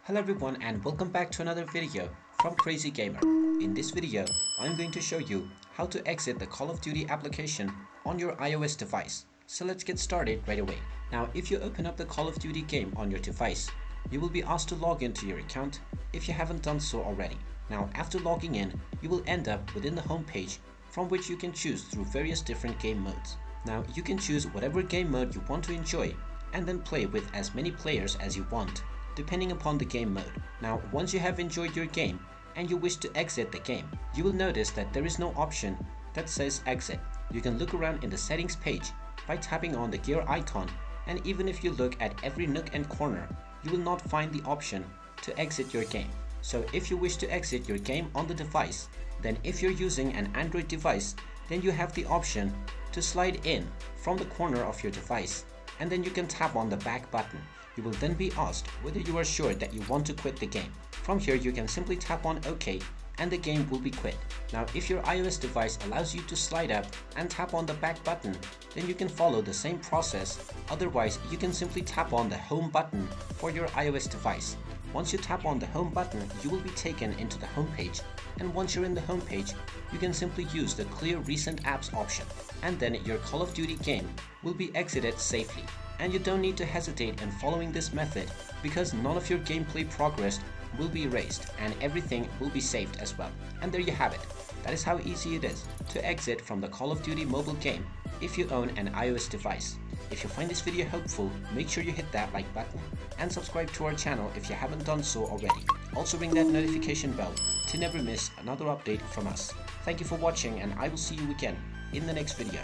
Hello everyone and welcome back to another video from Crazy Gamer. In this video, I'm going to show you how to exit the Call of Duty application on your iOS device. So let's get started right away. Now, if you open up the Call of Duty game on your device, you will be asked to log into your account if you haven't done so already. Now, after logging in, you will end up within the home page from which you can choose through various different game modes. Now, you can choose whatever game mode you want to enjoy and then play with as many players as you want, depending upon the game mode. Now, once you have enjoyed your game and you wish to exit the game, you will notice that there is no option that says exit. You can look around in the settings page by tapping on the gear icon, and even if you look at every nook and corner, you will not find the option to exit your game. So if you wish to exit your game on the device, then if you're using an Android device, then you have the option to slide in from the corner of your device, and then you can tap on the back button. You will then be asked whether you are sure that you want to quit the game. From here, you can simply tap on OK and the game will be quit. Now, if your iOS device allows you to slide up and tap on the back button, then you can follow the same process. Otherwise, you can simply tap on the home button for your iOS device. Once you tap on the home button, you will be taken into the home page, and once you're in the home page, you can simply use the Clear Recent Apps option, and then your Call of Duty game will be exited safely. And you don't need to hesitate in following this method, because none of your gameplay progress will be erased and everything will be saved as well. And there you have it. That is how easy it is to exit from the Call of Duty mobile game if you own an iOS device. If you find this video helpful, make sure you hit that like button and subscribe to our channel if you haven't done so already. Also ring that notification bell to never miss another update from us. Thank you for watching, and I will see you again in the next video.